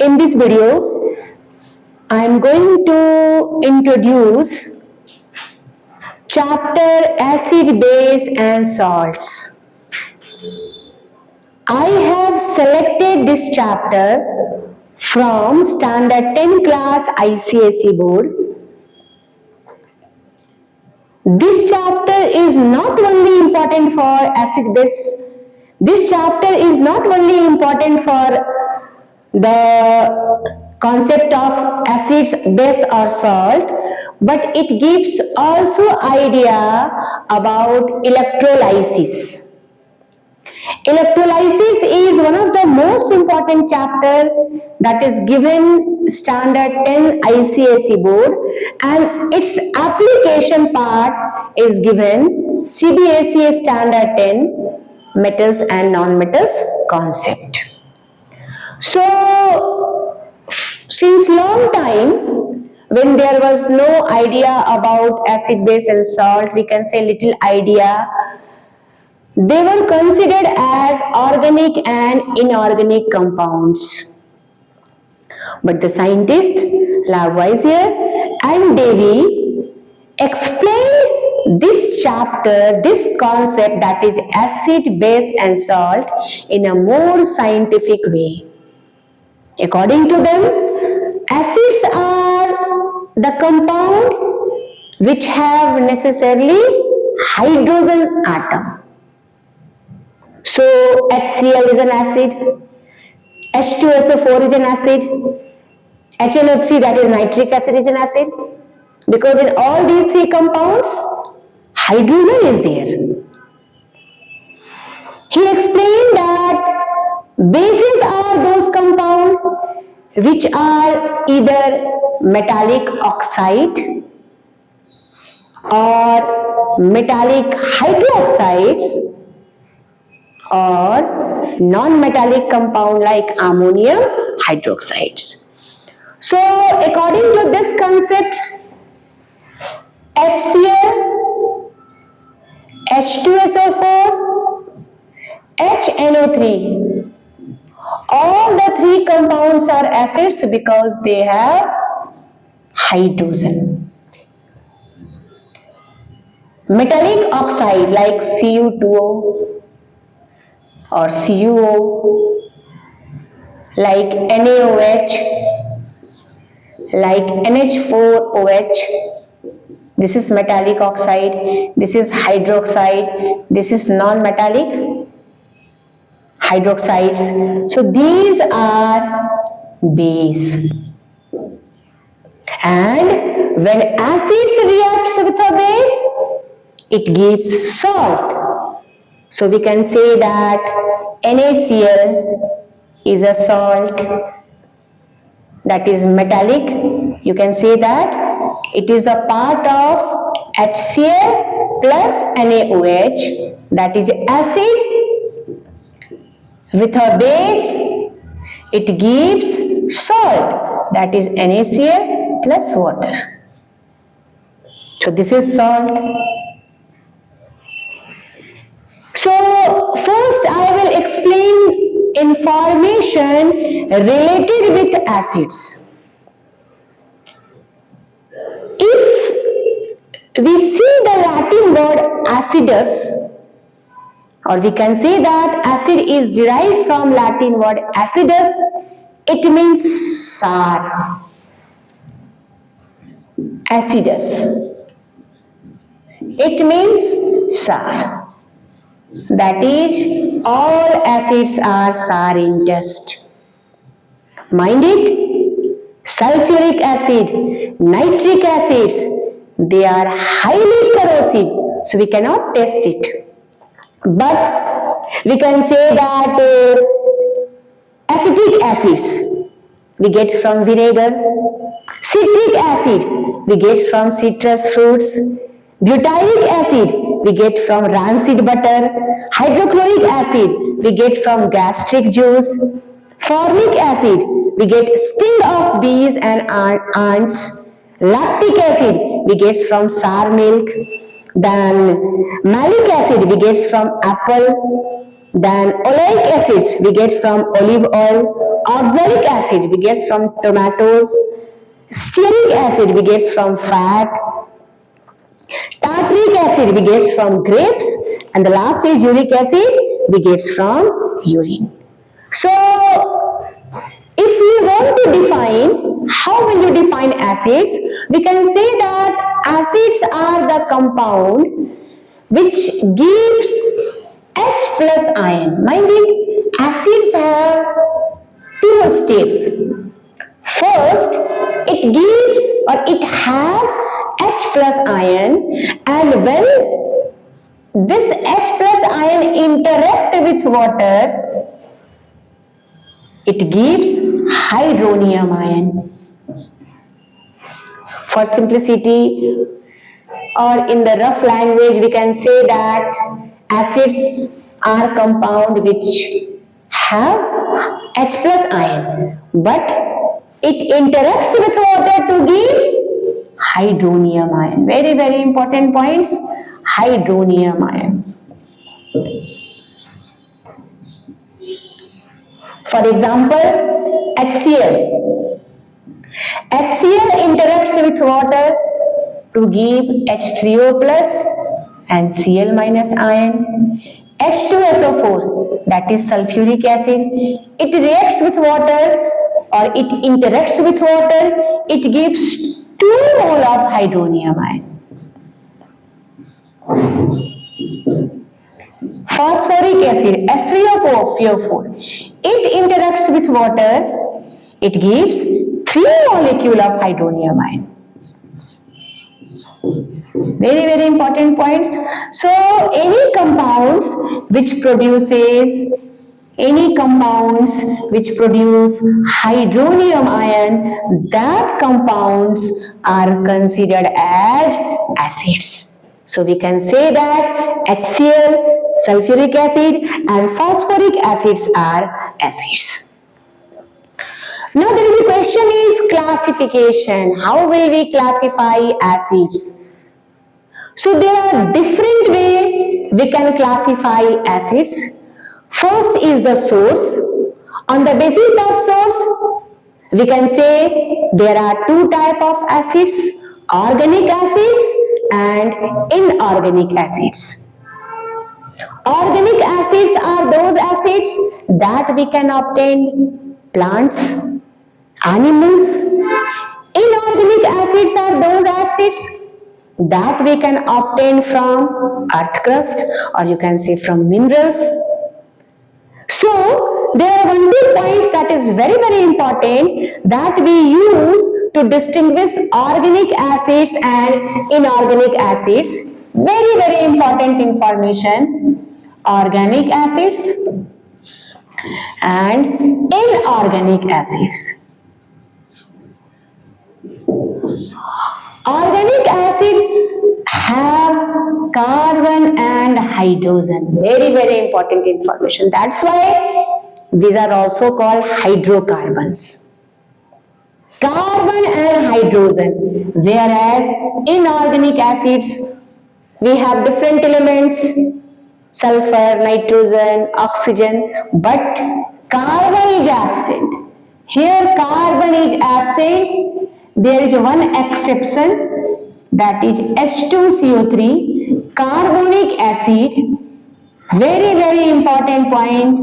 In this video, I am going to introduce chapter acid, base and salts. I have selected this chapter from Standard 10 class ICSE board. This chapter is not only important for acid base. This chapter is not only important for the concept of acids, base or salt, but it gives also idea about electrolysis. Electrolysis is one of the most important chapter that is given standard 10 ICSE board, and its application part is given CBSE standard 10 metals and non-metals concept. So since long time, when there was no idea about acid, base and salt, we can say little idea, they were considered as organic and inorganic compounds. But the scientists Lavoisier and Davy explained this chapter, this concept, that is acid, base and salt, in a more scientific way. According to them, acids are the compound which have necessarily hydrogen atom. So HCl is an acid, H2SO4 is an acid, HNO3, that is nitric acid, is an acid, because in all these three compounds hydrogen is there. He explained that bases are those compounds which are either metallic oxide or metallic hydroxides or non-metallic compound like ammonium hydroxides. So according to this concepts, HCl, H2SO4, HNO3, all the three compounds are acids because they have hydrogen. Metallic oxide like Cu2O or CuO, like NaOH, like NH4OH, this is metallic oxide, this is hydroxide, this is non-metallic hydroxides. So these are base. And when acids reacts with a base, it gives salt. So we can say that NaCl is a salt, that is metallic. You can say that it is a part of HCl plus NaOH, that is acid. With a base, it gives salt, that is NaCl plus water. So this is salt. So first I will explain information related with acids. If we see the Latin word acidus, or we can say that acid is derived from Latin word acidus, it means sour. Acidus, it means sour. That is, all acids are sour in taste. Mind it, sulfuric acid, nitric acids, they are highly corrosive, so we cannot taste it. But we can say that acetic acids we get from vinegar, citric acid we get from citrus fruits, butyric acid we get from rancid butter, hydrochloric acid we get from gastric juice, formic acid we get sting of bees and ants, lactic acid we get from sour milk, then malic acid we get from apple, then oleic acids we get from olive oil Oxalic acid we get from tomatoes, stearic acid we get from fat, tartaric acid we get from grapes, and the last is uric acid we get from urine. So if we want to define, how will you define acids? We can say that acids are the compound which gives H plus ion. Mind it, acids have two steps. First, it gives or it has H plus ion, and when this H plus ion interact with water, it gives hydronium ion. For simplicity, or in the rough language, we can say that acids are compound which have H plus ion, but it interacts with water to give hydronium ion. Very, very important points. Hydronium ion. For example, HCl. HCl interacts with water to give H3O plus and Cl minus ion. H2SO4, that is sulfuric acid, it reacts with water or it interacts with water, it gives 2 mole of hydronium ion. Phosphoric acid, H3PO4, it interacts with water, it gives 3 molecule of hydronium ion. Very, very important points. So any compounds which produce hydronium ion, that compounds are considered as acids. So we can say that HCl, sulfuric acid and phosphoric acids are acids. Now the question is classification. How will we classify acids? So there are different ways we can classify acids. First is the source. On the basis of source, we can say there are 2 types of acids, organic acids and inorganic acids. Organic acids are those acids that we can obtain plants, animals. Inorganic acids are those acids that we can obtain from earth crust, or you can say from minerals. So there are 1-2 points that is very, very important that we use to distinguish organic acids and inorganic acids. Very, very important information. Organic acids and inorganic acids. Organic acids have carbon and hydrogen. Very, very important information. That's why these are also called hydrocarbons. Carbon and hydrogen. Whereas inorganic acids, we have different elements, sulfur, nitrogen, oxygen, but carbon is absent. Here carbon is absent. There is one exception, that is H2CO3, carbonic acid. Very, very important point.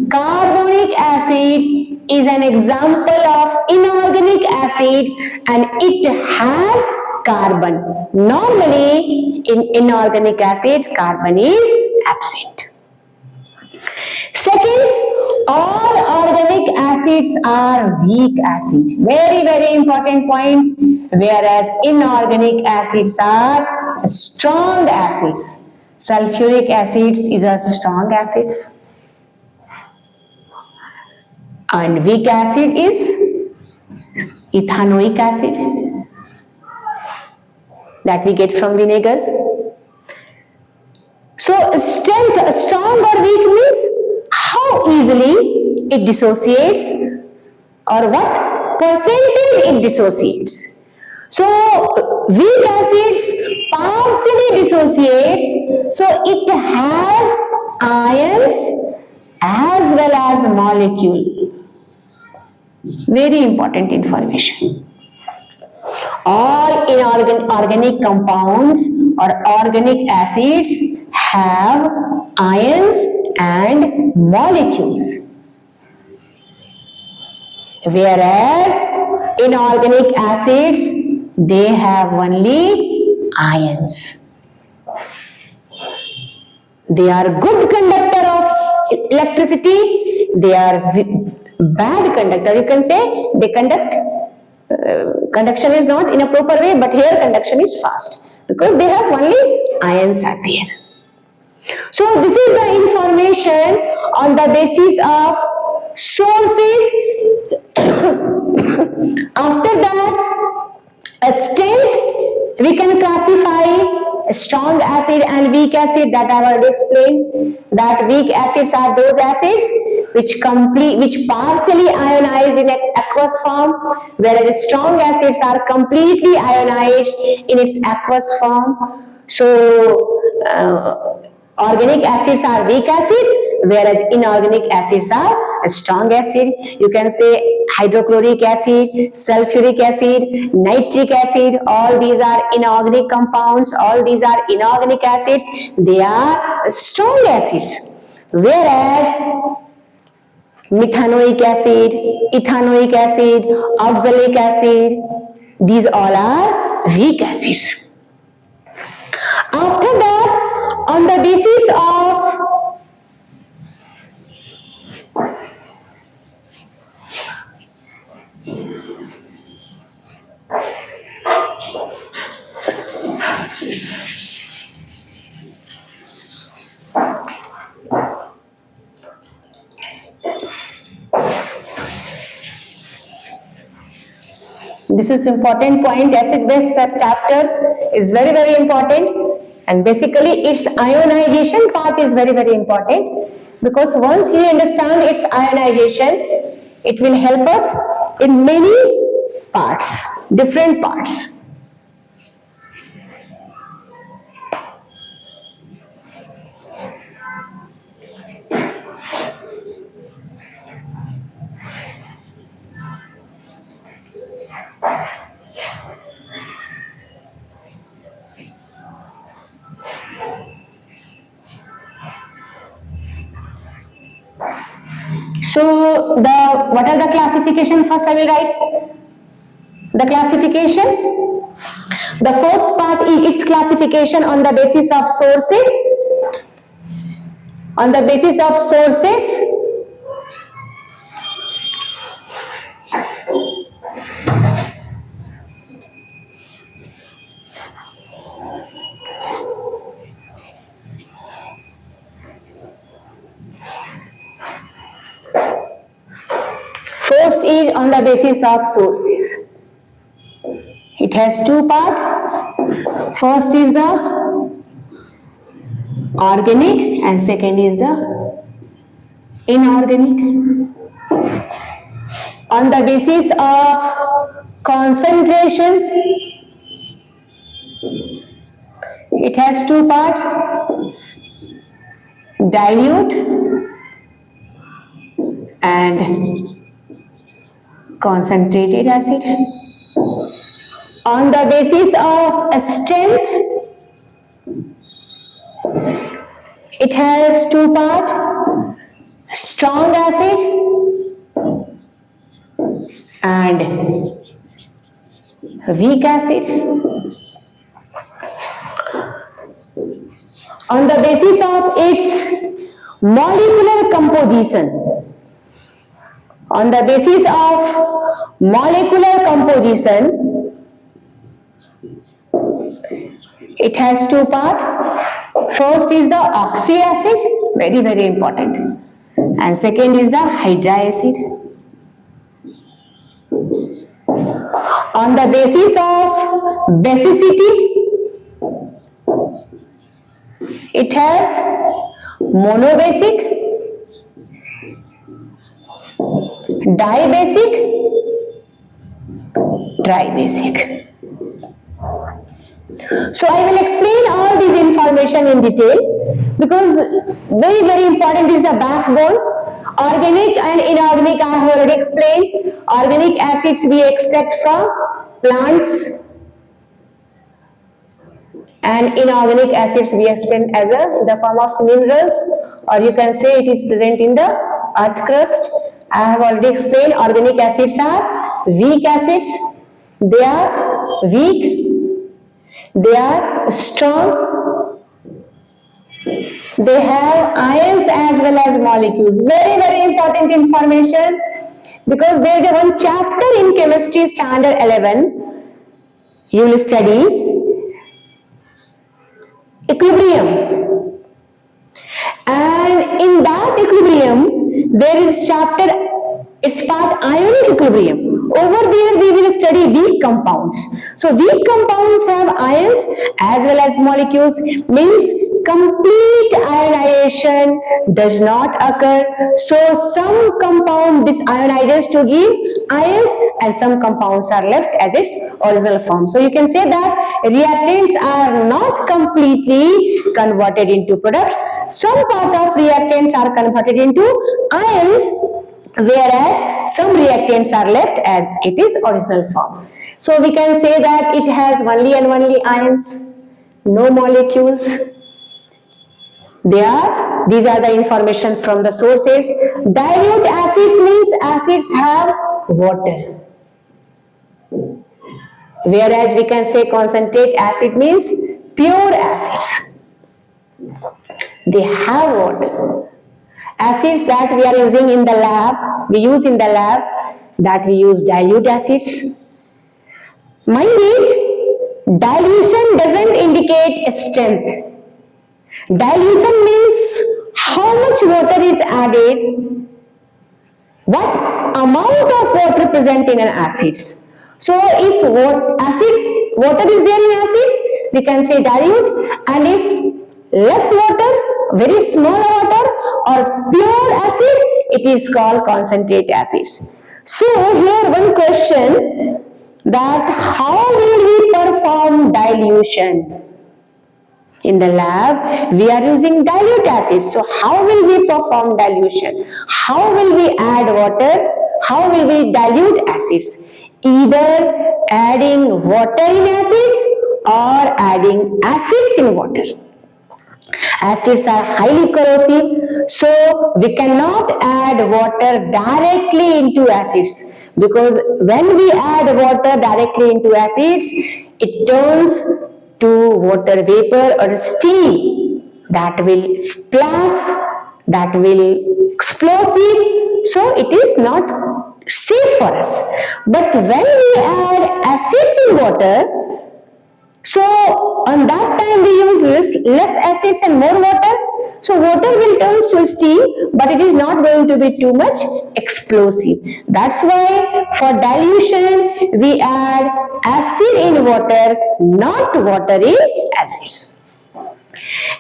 Carbonic acid is an example of inorganic acid and it has carbon. Normally in inorganic acid, carbon is absent. Second, all organic acids are weak acids. Very, very important points. Whereas inorganic acids are strong acids. Sulfuric acids is a strong acids. And weak acid is ethanoic acid that we get from vinegar. So strength, strong or weak means how easily it dissociates or what percentage it dissociates. So weak acids partially dissociates, so it has ions as well as molecule. Very important information. All inorganic compounds or organic acids have ions and molecules, whereas inorganic acids, they have only ions. They are good conductor of electricity, they are bad conductor. You can say they conduct, conduction is not in a proper way, but here conduction is fast because they have only ions are there. So this is the information on the basis of sources. After that, a strength, we can classify a strong acid and weak acid, that I already explained. That weak acids are those acids which partially ionize in aqueous form, whereas strong acids are completely ionized in its aqueous form. So organic acids are weak acids, whereas inorganic acids are a strong acid. You can say hydrochloric acid, sulfuric acid, nitric acid, all these are inorganic compounds, all these are inorganic acids, they are strong acids. Whereas methanoic acid, ethanoic acid, oxalic acid, these all are weak acids. After that, on the basis of this is important point, acid base chapter is very important, and basically its ionization part is very important, because once you understand its ionization, it will help us in many parts, different parts. So what are the classification? First I will write the classification. The first part is its classification on the basis of sources. On the basis of sources, first is on the basis of sources. It has two parts. First is the organic and second is the inorganic. On the basis of concentration, it has two parts, dilute and concentrated acid. On the basis of strength, it has two parts, strong acid and weak acid. On the basis of its molecular composition, on the basis of molecular composition, it has two parts. First is the oxy acid, very important, and second is the hydra acid. On the basis of basicity, it has monobasic, dibasic, tribasic. So I will explain all this information in detail, because very important is the backbone. Organic and inorganic I have already explained. Organic acids we extract from plants, and inorganic acids we extract as in the form of minerals, or you can say it is present in the earth crust. I have already explained organic acids are weak acids. They are weak, they are strong, they have ions as well as molecules. Very, very important information, because there is one chapter in chemistry standard 11 you will study equilibrium, and in that equilibrium there is chapter, it's part ionic equilibrium. Over there we will study weak compounds. So weak compounds have ions as well as molecules, means complete ionization does not occur. So some compound disionizes to give ions, and some compounds are left as its original form. So you can say that reactants are not completely converted into products. Some part of reactants are converted into ions, whereas some reactants are left as it is original form. So we can say that it has only and only ions, no molecules. These are the information from the sources. Dilute acids means acids have water, whereas we can say concentrate acid means pure acids. They have water. Acids that we are using in the lab, that we use dilute acids. Mind it, dilution doesn't indicate strength. Dilution means how much water is added, what amount of water present in an acids. So if water is there in acids, we can say dilute, and if less water, very small water or pure acid, it is called concentrate acids. So here one question, that how will we perform dilution? In the lab, we are using dilute acids. So how will we perform dilution? How will we add water? How will we dilute acids? Either adding water in acids or adding acids in water. Acids are highly corrosive, so we cannot add water directly into acids, because when we add water directly into acids, it turns to water vapor or steam that will splash, that will explosive, so it is not safe for us. But when we add acids in water, so on that time we use less acids and more water, so water will turn to steam, but it is not going to be too much explosive. That's why for dilution we add acid in water, not water in acids.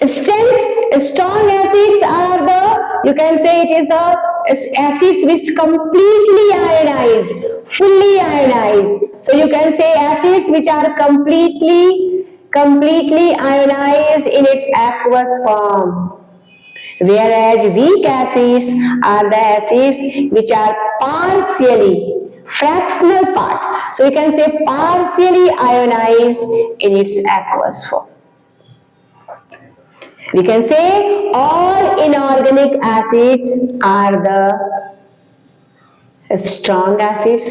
Strong acids are the, you can say it is the acids which completely ionized, fully ionized. So you can say acids which are completely ionized in its aqueous form. Whereas weak acids are the acids which are partially, fractional part. So you can say partially ionized in its aqueous form. We can say all inorganic acids are the strong acids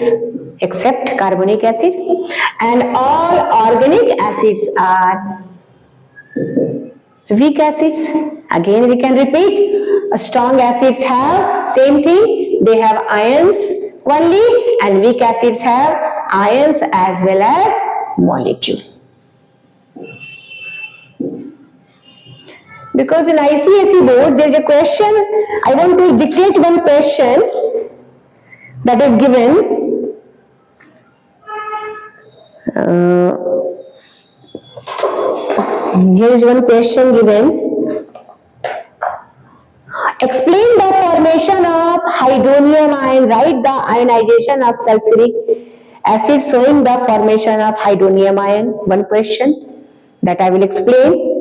except carbonic acid, and all organic acids are weak acids. Again we can repeat, strong acids have same thing, they have ions only, and weak acids have ions as well as molecule. Because in ICSE board there is a question, I want to dictate one question that is given. Here is one question given. Explain the formation of hydronium ion. Write the ionization of sulfuric acid showing the formation of hydronium ion. One question that I will explain.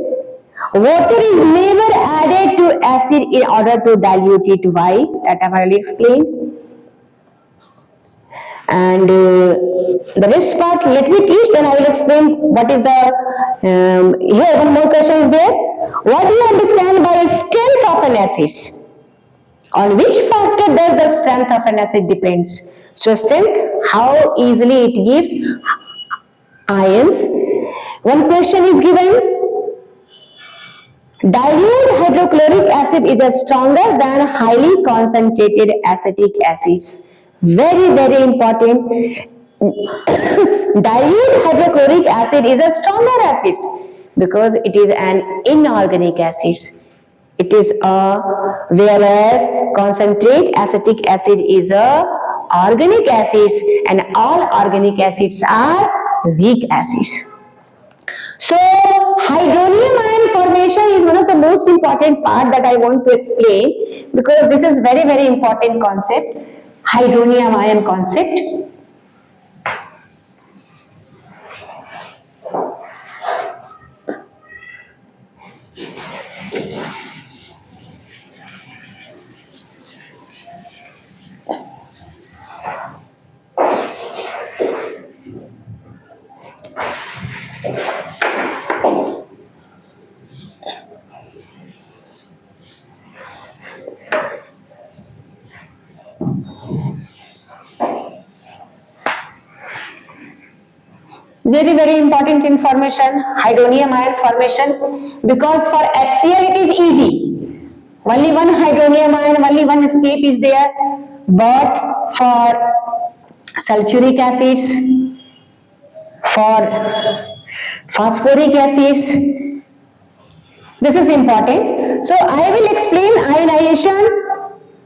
Water is never added to acid in order to dilute it. Why? That I have already explained. And the rest part let me teach, then I will explain what is the, here one more question is there. What do you understand by strength of an acid? On which factor does the strength of an acid depends? So strength, how easily it gives ions. One question is given, dilute hydrochloric acid is stronger than highly concentrated acetic acids. Very, very important. Dilute hydrochloric acid is a stronger acid because it is an inorganic acid. It is a, whereas concentrate acetic acid is a organic acids, and all organic acids are weak acids. So hydronium ion formation is one of the most important part that I want to explain, because this is very, very important concept, hydronium ion concept. Very, very important information, hydronium ion formation, because for HCl it is easy. Only one hydronium ion, only one step is there. But for sulfuric acids, for phosphoric acids, this is important. So I will explain ionization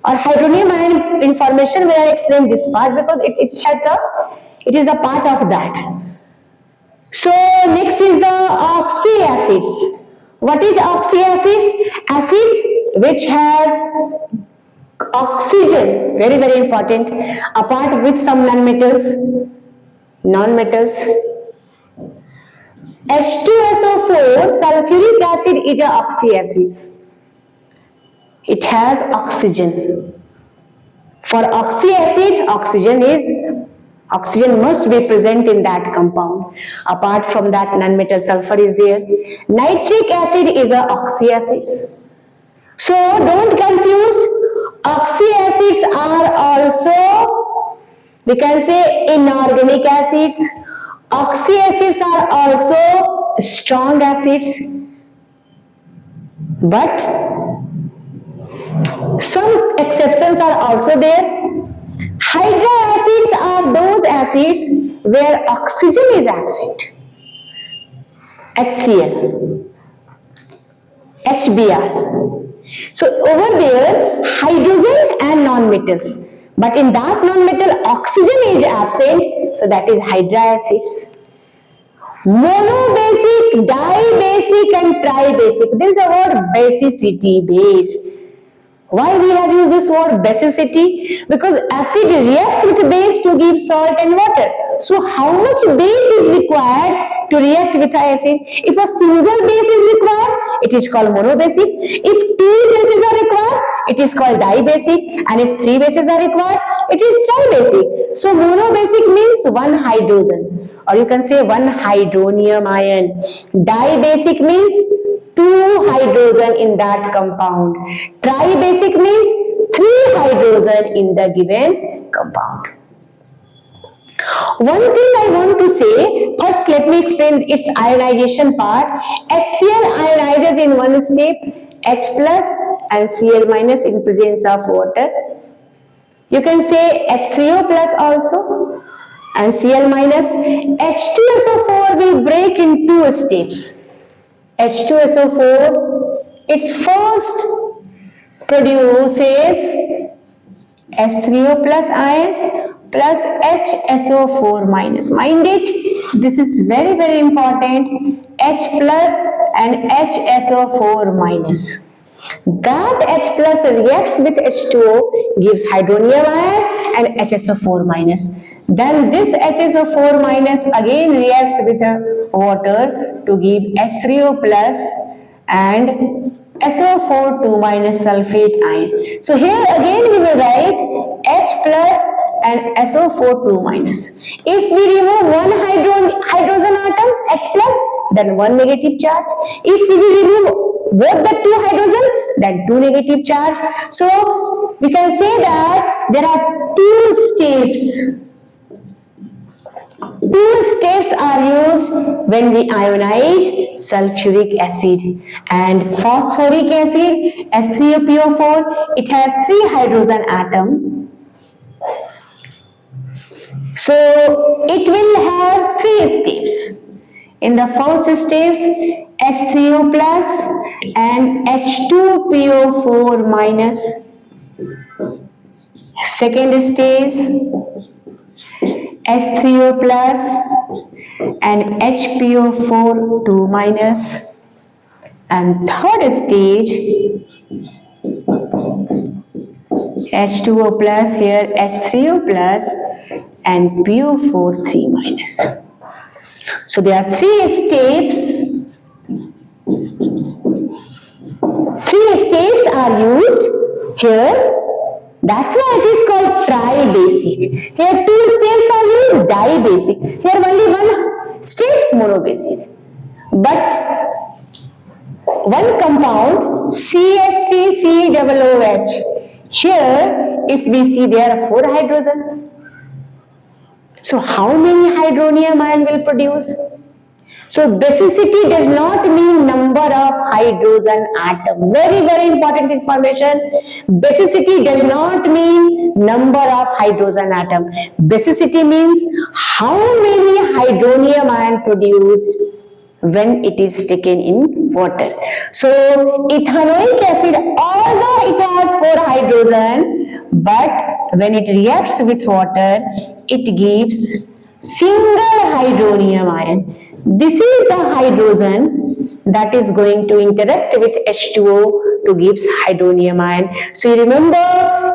or hydronium ion information when I explain this part, because it is a part of that. So next is the oxyacids. What is oxyacids? Acids which has oxygen, very, very important, apart with some non-metals. H2SO4, sulfuric acid is a oxyacid. It has oxygen. For oxyacid, oxygen must be present in that compound. Apart from that, non-metal sulfur is there. Nitric acid is a oxyacid. So don't confuse. Oxyacids are also, we can say, inorganic acids. Oxyacids are also strong acids. But some exceptions are also there. Hydroacids are those acids where oxygen is absent. HCl, HBr. So over there, hydrogen and non-metals. But in that non-metal, oxygen is absent. So that is hydroacids. Monobasic, dibasic and tribasic. There is a word basicity, base. Why we have used this word basicity? Because acid reacts with base to give salt and water. So how much base is required to react with acid? If a single base is required, it is called monobasic. If two bases are required, it is called dibasic. And if three bases are required, it is tribasic. So monobasic means one hydrogen, or you can say one hydronium ion. Dibasic means two hydrogen in that compound. Tribasic means three hydrogen in the given compound. One thing I want to say, first let me explain its ionization part. HCl ionizes in one step, H plus and Cl minus in presence of water. You can say H3O plus also and Cl minus. H2SO4 will break in two steps. H2SO4, it first produces H3O plus ion plus HSO4 minus. Mind it, this is very, very important. H plus and HSO4 minus. That H plus reacts with H2O, gives hydronium ion and HSO4 minus. Then this HSO4 minus again reacts with water to give H3O plus and SO4 2 minus sulfate ion. So here again we will write H plus and SO4 2 minus. If we remove one hydrogen atom H plus, then one negative charge. If we remove both the two hydrogen, then two negative charge. So we can say that there are two steps. Two steps are used when we ionize sulfuric acid, and phosphoric acid H3PO4, it has 3 hydrogen atom. So it will have 3 steps. In the first steps, H3O plus and H2PO4 minus. Second stage, H3O plus and HPO4 2 minus, and third stage H2O plus, here H3O plus and PO4 3 minus. So there are 3 steps. 3 steps are used here. That's why it is called tri-basic. Here 2 steps are used, di-basic. Here only one step is monobasic. But one compound CH3COOH. Here, if we see there are 4 hydrogen. So how many hydronium ion will produce? So basicity does not mean number of hydrogen atom. Very, very important information. Basicity does not mean number of hydrogen atom. Basicity means how many hydronium ion produced when it is taken in water. So ethanoic acid, although it has 4 hydrogen, but when it reacts with water, it gives single hydronium ion. This is the hydrogen that is going to interact with H2O to give hydronium ion. So you remember,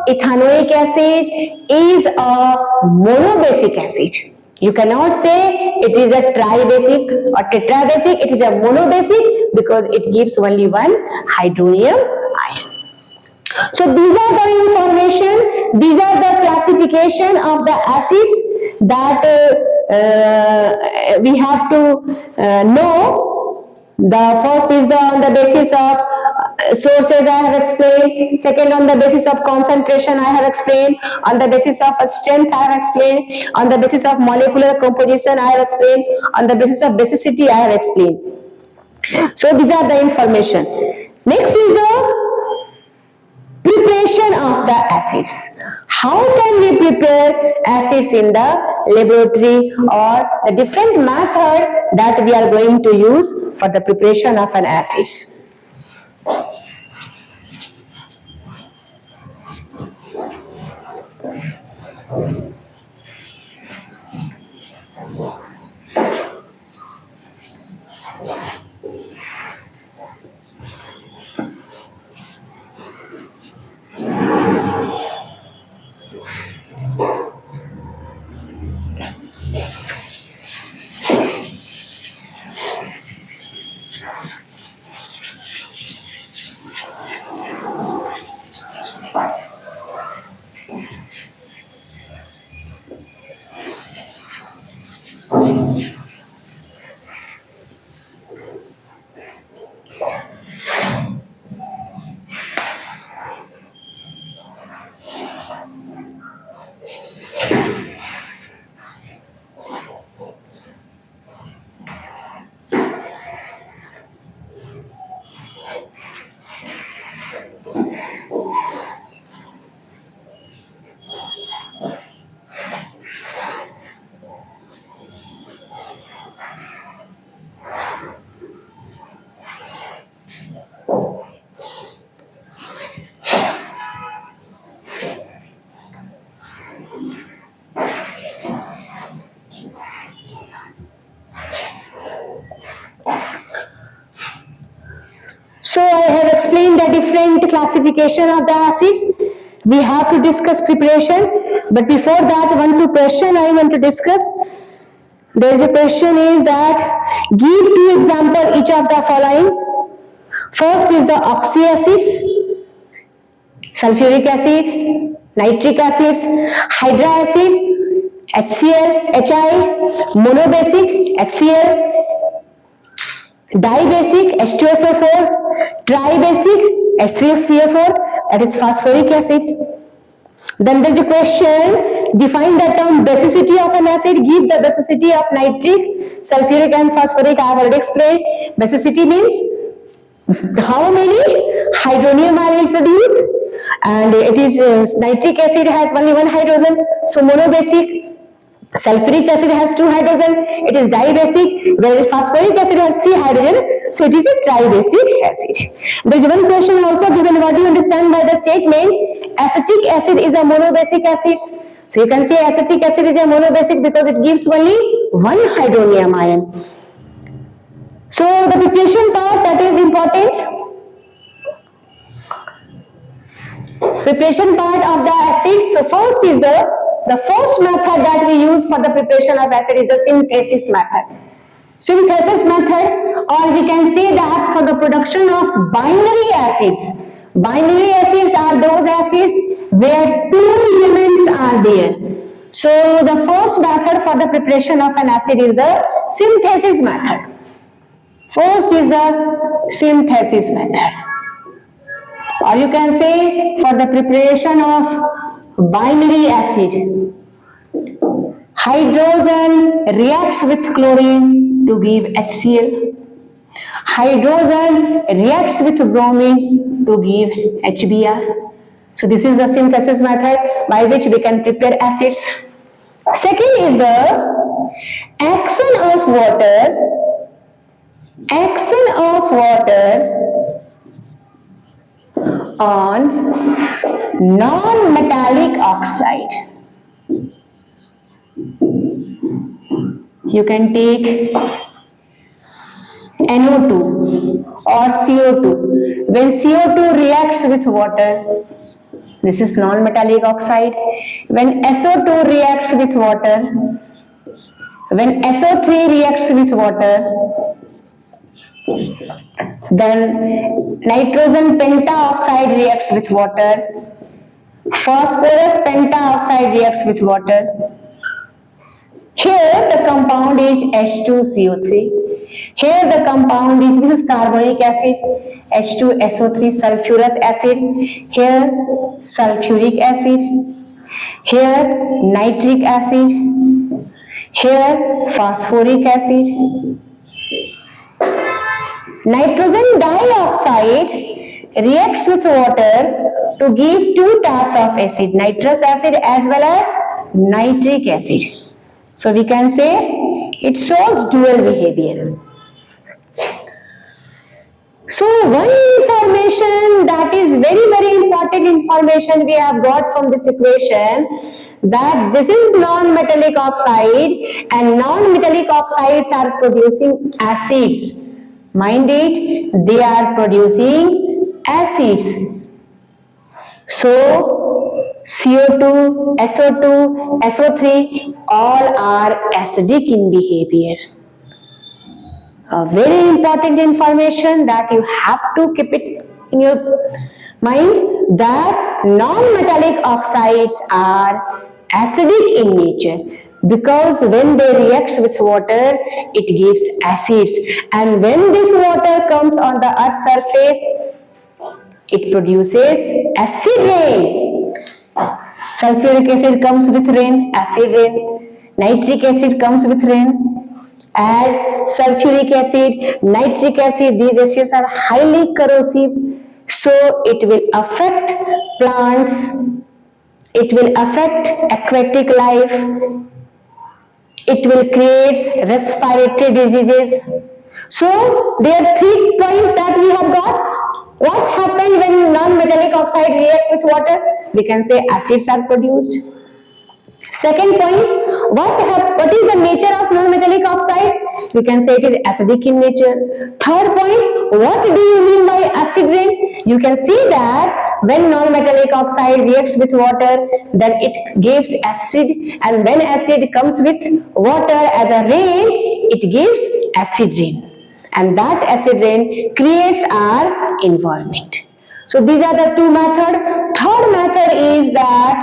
ethanoic acid is a monobasic acid. You cannot say it is a tri-basic or tetra-basic. It is a monobasic because it gives only one hydronium ion. So these are the information, these are the classification of the acids that we have to know. The first is on the basis of sources I have explained. Second, on the basis of concentration I have explained. On the basis of strength I have explained. On the basis of molecular composition I have explained. On the basis of basicity I have explained. So these are the information. Next is the preparation of the acids. How can we prepare acids in the laboratory, or the different method that we are going to use for the preparation of an acids? So I have explained the different classification of the acids. We have to discuss preparation, but before that, one question I want to discuss. There is a question is that give 2 examples each of the following. First is the oxy acids, sulfuric acid, nitric acids, hydra acid, HCl, HI, monobasic, HCl, dibasic, H2SO4, tribasic, H3PO4, that is phosphoric acid. Then there is a question, define the term basicity of an acid, give the basicity of nitric, sulfuric and phosphoric. I have already explained. Basicity means how many hydronium ion will produce, and it is nitric acid has only one hydrogen, so monobasic. Sulfuric acid has 2 hydrogen, it is dibasic, whereas phosphoric acid has 3 hydrogen, so it is a tribasic acid. There is one question also given, what do you understand by the statement acetic acid is a monobasic acid? So you can say acetic acid is a monobasic because it gives only one hydronium ion. So the preparation part, that is important. Preparation part of the acids. So first is the first method that we use for the preparation of acid is the synthesis method. Synthesis method, or we can say that for the production of binary acids. Binary acids are those acids where 2 elements are there. So the first method for the preparation of an acid is the synthesis method. First is the synthesis method. Or you can say for the preparation of binary acid, hydrogen reacts with chlorine to give HCl. Hydrogen reacts with bromine to give HBr. So this is the synthesis method by which we can prepare acids. Second is the action of water. Action of water on non-metallic oxide. You can take NO2 or CO2. When CO2 reacts with water, this is non-metallic oxide. When SO2 reacts with water, when SO3 reacts with water, then nitrogen pentaoxide reacts with water, phosphorus pentaoxide reacts with water. Here the compound is H2CO3. Here the compound is, this is carbonic acid, H2SO3 sulfurous acid. Here sulfuric acid. Here nitric acid. Here phosphoric acid. Nitrogen dioxide reacts with water to give 2 types of acid, nitrous acid as well as nitric acid. So we can say it shows dual behavior. So one information that is very important information we have got from this equation, that this is non-metallic oxide and non-metallic oxides are producing acids. Mind it, they are producing acids. So CO2, SO2, SO3 all are acidic in behavior. A very important information that you have to keep it in your mind, that non-metallic oxides are acidic in nature, because when they react with water it gives acids, and when this water comes on the earth's surface it produces acid rain. Sulfuric acid comes with rain, acid rain. Nitric acid comes with rain. As sulfuric acid, nitric acid, these acids are highly corrosive, so it will affect plants, it will affect aquatic life, it will create respiratory diseases. So there are 3 points that we have got. What happens when non-metallic oxide react with water? We can say acids are produced. Second point, what is the nature of non-metallic oxides? We can say it is acidic in nature. Third point, what do you mean by acid rain? You can see that when non-metallic oxide reacts with water, then it gives acid, and when acid comes with water as a rain, it gives acid rain, and that acid rain creates our environment. So these are the 2 methods. third method is that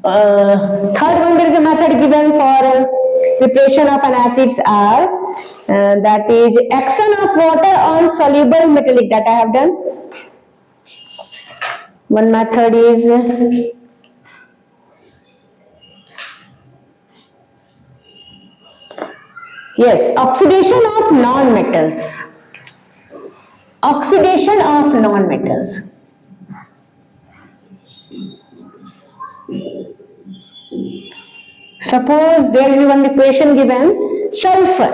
third one, there is a method given for preparation of an acids are that is action of water on soluble metallic, that I have done. One method is yes, oxidation of non-metals. Oxidation of non-metals. Suppose there is one equation given, sulfur.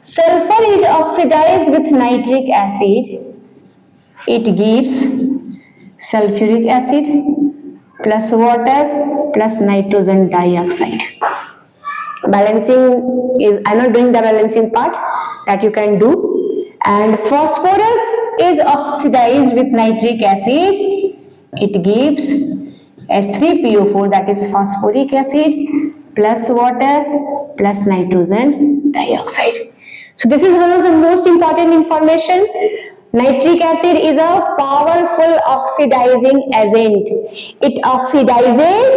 Sulfur is oxidized with nitric acid. It gives sulfuric acid plus water plus nitrogen dioxide. Balancing is, I am not doing the balancing part, that you can do. And phosphorus is oxidized with nitric acid. It gives H3PO4, that is phosphoric acid plus water plus nitrogen dioxide. So this is one of the most important information. Nitric acid is a powerful oxidizing agent. It oxidizes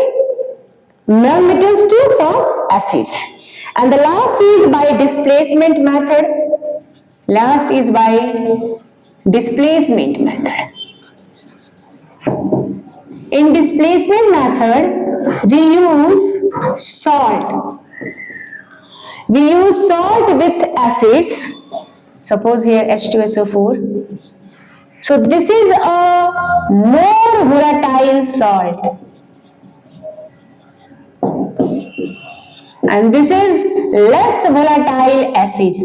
non-metals to form acids. And the last is by displacement method. Last is by displacement method. In displacement method, we use salt. We use salt with acids. Suppose here H2SO4. So this is a more volatile salt. And this is less volatile acid.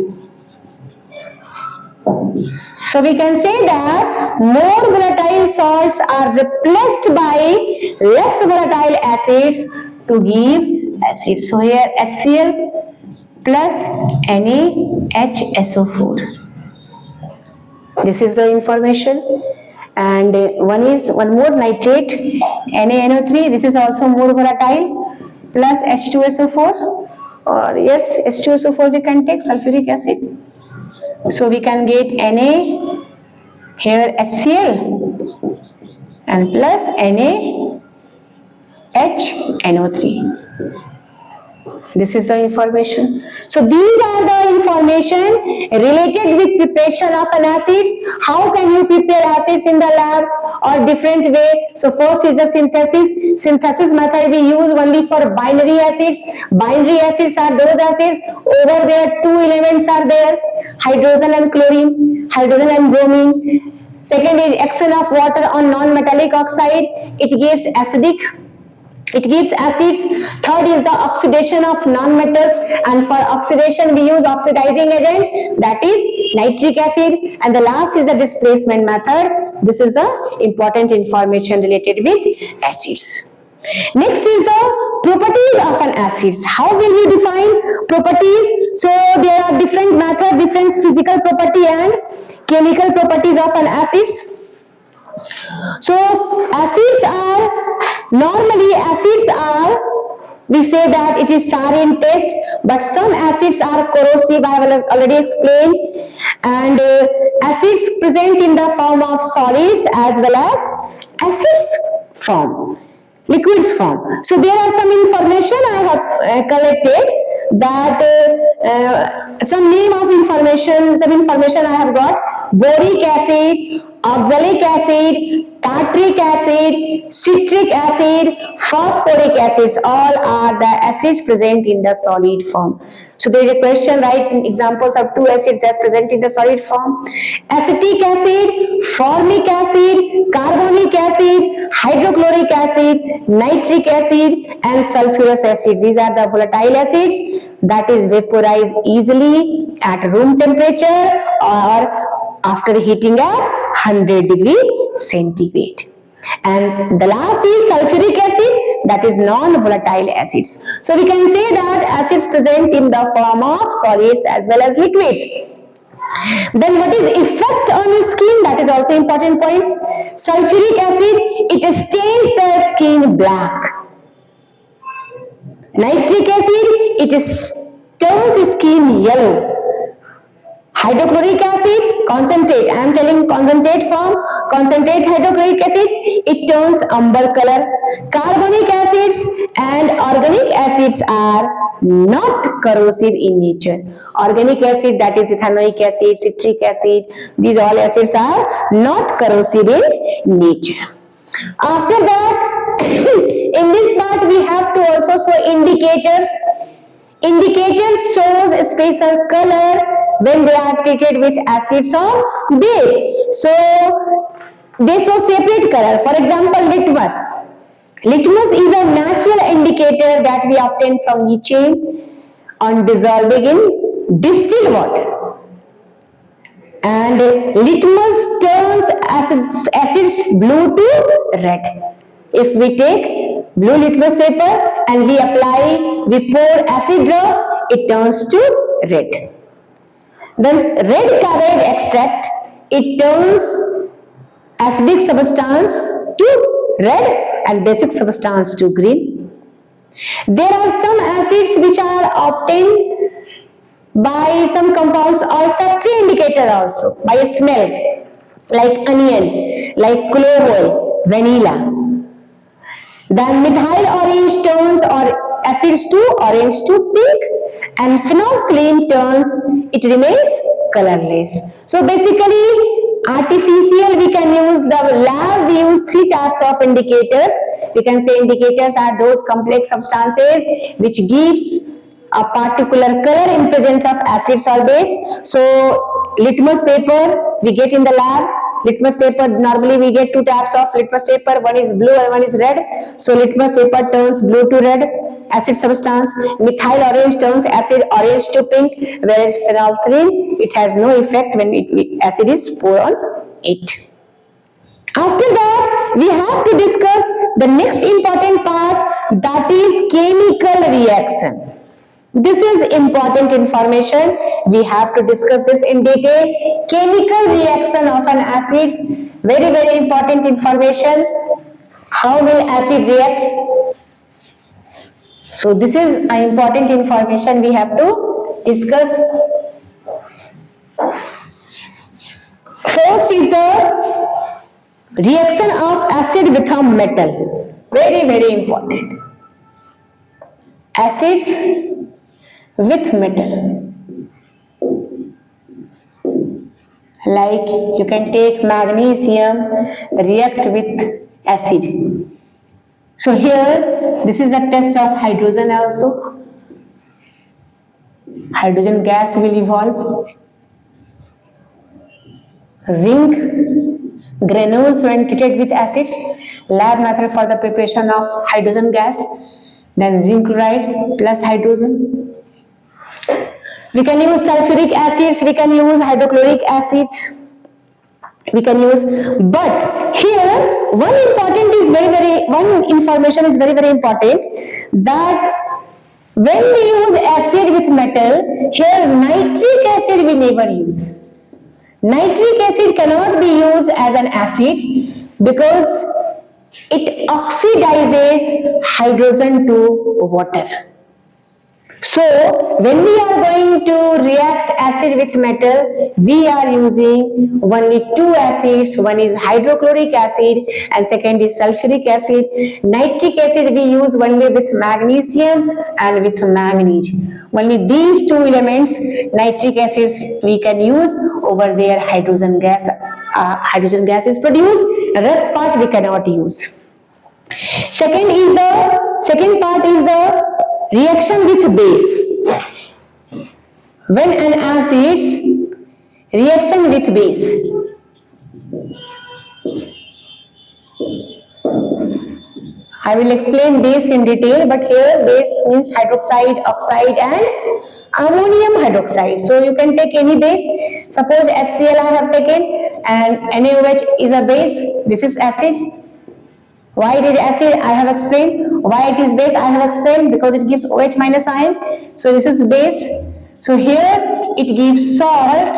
So we can say that more volatile salts are replaced by less volatile acids to give acid. So here HCl plus NaHSO4. This is the information. And one more nitrate, NaNO3. This is also more volatile, plus H2SO4. Or yes, H2SO4 we can take sulfuric acid. So we can get Na, here HCl, and plus NaHNO3. This is the information. So these are the information related with preparation of an acids. How can you prepare acids in the lab or different way? So first is the synthesis. Synthesis method we use only for binary acids. Binary acids are those acids over there two elements are there, hydrogen and chlorine, hydrogen and bromine. Second is action of water on non-metallic oxide. It gives acidic. It gives acids. Third is the oxidation of non-metals, and for oxidation we use oxidizing agent, that is nitric acid. And the last is the displacement method. This is the important information related with acids. Next is the properties of an acids. How will you define properties? So there are different methods, different physical property and chemical properties of an acids. So acids are, normally acids are, we say that it is sour in taste, but some acids are corrosive, I have already explained. And acids present in the form of solids as well as acids form, liquids form. So there are some information I have collected, that some name of information, some information I have got: boric acid, oxalic acid, tartaric acid, citric acid, phosphoric acids, all are the acids present in the solid form. So there is a question, write examples of two acids that present in the solid form: acetic acid, formic acid, carbonic acid, hydrochloric acid, nitric acid, and sulfurous acid. These are the volatile acids that is vaporized easily at room temperature or after heating at 100 degree centigrade. And the last is sulfuric acid, that is non-volatile acids. So we can say that acids present in the form of solids as well as liquids. Then what is effect on the skin? That is also important point. Sulfuric acid, it stains the skin black. Nitric acid, it turns skin yellow. Hydrochloric acid, concentrate. I am telling concentrate form, concentrate hydrochloric acid, it turns amber color. Carbonic acids and organic acids are not corrosive in nature. Organic acid, that is ethanoic acid, citric acid, these all acids are not corrosive in nature. After that, in this part we have to also show indicators. Indicators shows a special color when they are treated with acids or base. So they show separate color. For example, litmus. Litmus is a natural indicator that we obtain from leaching on dissolving in distilled water. And litmus turns acids blue to red. If we take blue litmus paper and we apply, we pour acid drops, it turns to red. Then red cabbage extract, it turns acidic substance to red and basic substance to green. There are some acids which are obtained by some compounds olfactory indicator also, by a smell, like onion, like clove oil, vanilla. Then methyl orange turns or acids to orange to pink, and phenolphthalein turns, it remains colorless. So basically, artificial we can use, the lab we use three types of indicators. We can say indicators are those complex substances which gives a particular color in presence of acids or base. So litmus paper we get in the lab. Litmus paper, normally we get two types of litmus paper, one is blue and one is red. So litmus paper turns blue to red, acid substance. Methyl orange turns acid orange to pink, whereas phenolphthalein, it has no effect when acid is poured on it. After that, we have to discuss the next important part, that is chemical reaction. This is important information. We have to discuss this in detail. Chemical reaction of an acid, very, very important information. How will acid react? So this is an important information we have to discuss. First is the reaction of acid with a metal. Very, very important. Acids with metal, like you can take magnesium, react with acid. So here this is a test of hydrogen also. Hydrogen gas will evolve. Zinc granules when treated with acids, lab method for the preparation of hydrogen gas, then zinc chloride plus hydrogen. We can use sulfuric acids, we can use hydrochloric acids, we can use, but here one information is very important, that when we use acid with metal, here nitric acid we never use. Nitric acid cannot be used as an acid because it oxidizes hydrogen to water. So when we are going to react acid with metal, we are using only two acids. One is hydrochloric acid and second is sulfuric acid. Nitric acid we use only with magnesium and with manganese. Only these two elements, nitric acids, we can use. Over there hydrogen gas is produced. The rest part we cannot use. Second part is the reaction with base. When an acid reaction with base, I will explain base in detail, but here base means hydroxide, oxide and ammonium hydroxide. So you can take any base. Suppose HCl I have taken and NaOH is a base. This is acid. Why it is acid? I have explained. Why it is base? I have explained. Because it gives OH minus ion. So this is base. So here it gives salt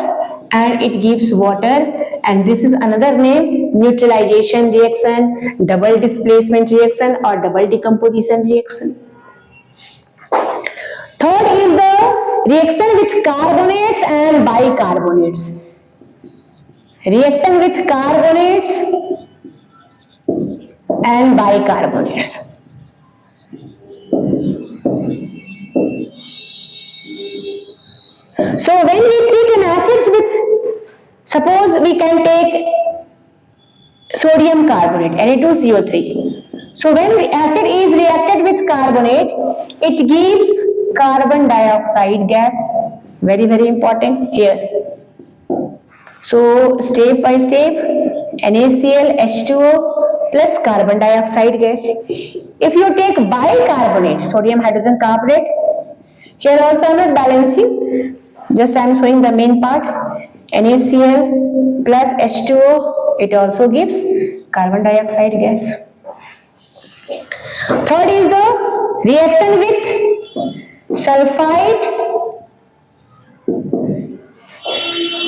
and it gives water. And this is another name, neutralization reaction, double displacement reaction or double decomposition reaction. Third is the reaction with carbonates and bicarbonates. Reaction with carbonates and bicarbonates. So when we treat an acid with, suppose we can take sodium carbonate, Na2CO3. So when the acid is reacted with carbonate, it gives carbon dioxide gas. Very, very important here. So step by step, NaCl, H2O plus carbon dioxide gas. If you take bicarbonate, sodium hydrogen carbonate, here also I am not balancing, just I am showing the main part. NaCl plus H2O, it also gives carbon dioxide gas. Third is the reaction with sulfite,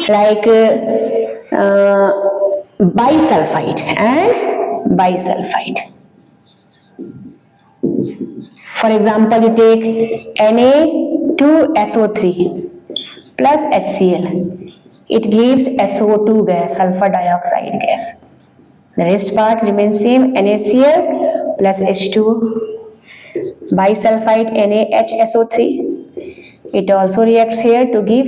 like bisulfite and bisulfite. For example, you take Na2SO3 plus HCl. It gives SO2 gas, sulfur dioxide gas. The rest part remains same, NaCl plus H2O. Bisulfite NaHSO3. It also reacts here to give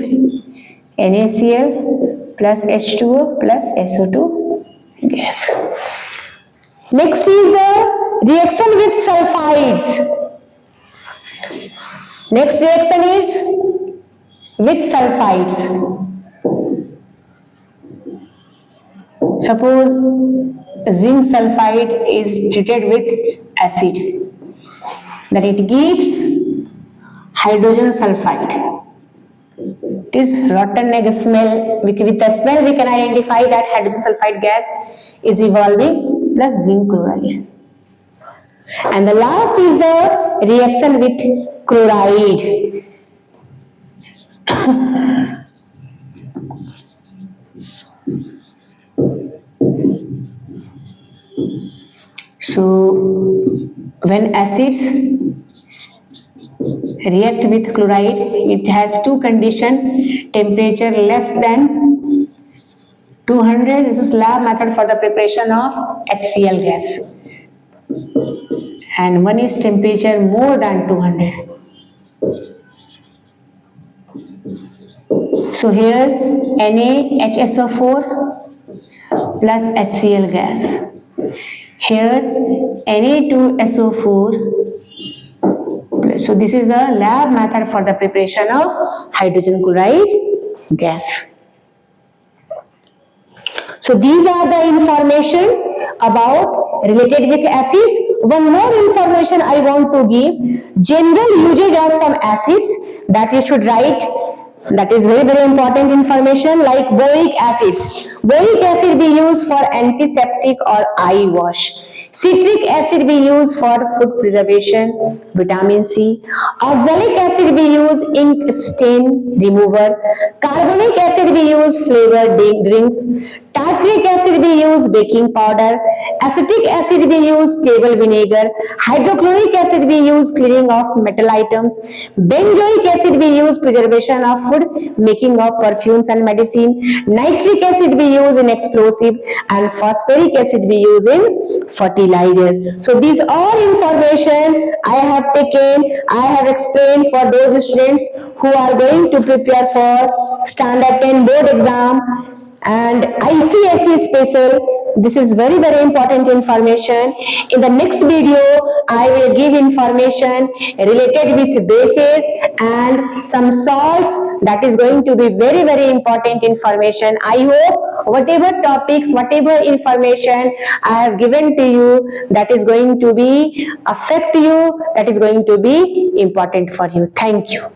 NaCl plus H2O plus SO2 gas. Next is the reaction with sulfides. Next reaction is with sulfides. Suppose zinc sulfide is treated with acid, then it gives hydrogen sulfide. It is rotten egg smell. With the smell we can identify that hydrogen sulfide gas is evolving plus zinc chloride. And the last is the reaction with chloride. So when acids react with chloride, it has two conditions: temperature less than 200, this is lab method for the preparation of HCl gas, and one is temperature more than 200. So here NaHSO4 plus HCl gas. Here Na2SO4. So this is the lab method for the preparation of hydrogen chloride gas. So these are the information about related with acids. One more information I want to give: general usage of some acids that you should write. That is very, very important information, like boic acids. Boic acid we use for antiseptic or eye wash. Citric acid we use for food preservation, vitamin C. Oxalic acid we use ink stain remover. Carbonic acid we use flavored drinks. Tartaric acid we use baking powder. Acetic acid we use table vinegar. Hydrochloric acid we use cleaning of metal items. Benzoic acid we use preservation of food, making of perfumes and medicine. Nitric acid we use in explosive, and phosphoric acid we use in fertilizer. So these all information I have taken, I have explained for those students who are going to prepare for standard 10 board exam and ICSE special. This is very, very important information. In the next video, I will give information related with bases and some salts. That is going to be very, very important information. I hope whatever topics, whatever information I have given to you, that is going to be affect you, that is going to be important for you. Thank you.